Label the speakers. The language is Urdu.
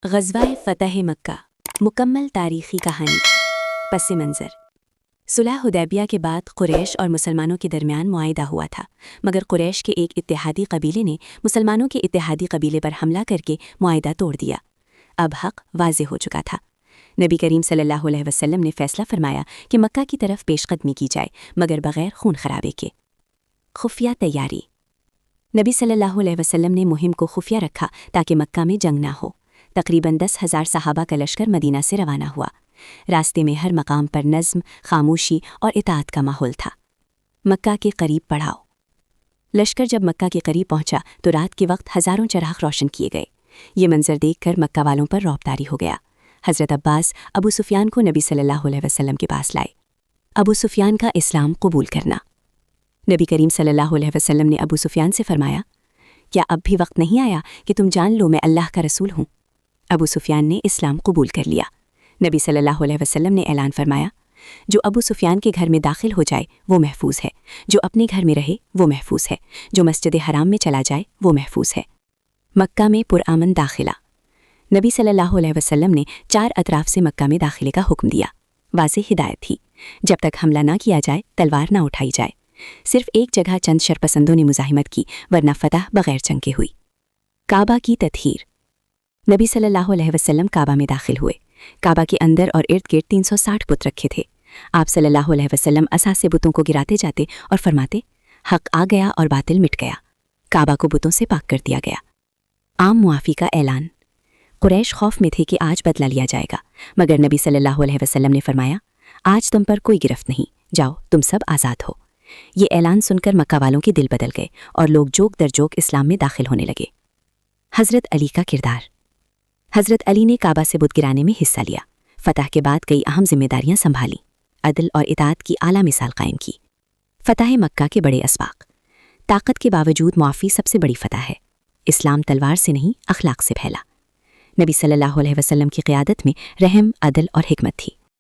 Speaker 1: غزوہ فتح مکہ مکمل تاریخی کہانی۔ پس منظر: صلح حدیبیہ کے بعد قریش اور مسلمانوں کے درمیان معاہدہ ہوا تھا، مگر قریش کے ایک اتحادی قبیلے نے مسلمانوں کے اتحادی قبیلے پر حملہ کر کے معاہدہ توڑ دیا۔ اب حق واضح ہو چکا تھا۔ نبی کریم صلی اللہ علیہ وسلم نے فیصلہ فرمایا کہ مکہ کی طرف پیش قدمی کی جائے، مگر بغیر خون خرابے کے۔ خفیہ تیاری: نبی صلی اللہ علیہ وسلم نے مہم کو خفیہ رکھا تاکہ مکہ میں جنگ نہ ہو۔ تقریباً 10,000 صحابہ کا لشکر مدینہ سے روانہ ہوا۔ راستے میں ہر مقام پر نظم، خاموشی اور اطاعت کا ماحول تھا۔ مکہ کے قریب پڑاؤ: لشکر جب مکہ کے قریب پہنچا تو رات کے وقت ہزاروں چراغ روشن کیے گئے۔ یہ منظر دیکھ کر مکہ والوں پر رعب طاری ہو گیا۔ حضرت عباس ابو سفیان کو نبی صلی اللہ علیہ وسلم کے پاس لائے۔ ابو سفیان کا اسلام قبول کرنا۔ نبی کریم صلی اللہ علیہ وسلم نے ابو سفیان سے فرمایا، کیا اب بھی وقت نہیں آیا کہ تم جان لو میں اللہ کا رسول ہوں؟ ابو سفیان نے اسلام قبول کر لیا۔ نبی صلی اللہ علیہ وسلم نے اعلان فرمایا، جو ابو سفیان کے گھر میں داخل ہو جائے وہ محفوظ ہے، جو اپنے گھر میں رہے وہ محفوظ ہے، جو مسجد حرام میں چلا جائے وہ محفوظ ہے۔ مکہ میں پرامن داخلہ: نبی صلی اللہ علیہ وسلم نے 4 اطراف سے مکہ میں داخلے کا حکم دیا۔ واضح ہدایت تھی، جب تک حملہ نہ کیا جائے تلوار نہ اٹھائی جائے۔ صرف ایک جگہ چند شرپسندوں نے مزاحمت کی، ورنہ فتح بغیر جنگ کے ہوئی۔ کعبہ کی تطہیر: نبی صلی اللہ علیہ وسلم کعبہ میں داخل ہوئے۔ کعبہ کے اندر اور ارد گرد 360 بت رکھے تھے۔ آپ صلی اللہ علیہ وسلم عصا سے بتوں کو گراتے جاتے اور فرماتے، حق آ گیا اور باطل مٹ گیا۔ کعبہ کو بتوں سے پاک کر دیا گیا۔ عام معافی کا اعلان: قریش خوف میں تھے کہ آج بدلہ لیا جائے گا، مگر نبی صلی اللہ علیہ وسلم نے فرمایا، آج تم پر کوئی گرفت نہیں، جاؤ تم سب آزاد ہو۔ یہ اعلان سن کر مکہ والوں کے دل بدل گئے اور لوگ جوک در جوک اسلام میں داخل ہونے لگے۔ حضرت علی کا کردار: حضرت علی نے کعبہ سے بت گرانے میں حصہ لیا۔ فتح کے بعد کئی اہم ذمہ داریاں سنبھالیں۔ عدل اور اطاعت کی اعلیٰ مثال قائم کی۔ فتح مکہ کے بڑے اسباق: طاقت کے باوجود معافی سب سے بڑی فتح ہے۔ اسلام تلوار سے نہیں، اخلاق سے پھیلا۔ نبی صلی اللہ علیہ وسلم کی قیادت میں رحم، عدل اور حکمت تھی۔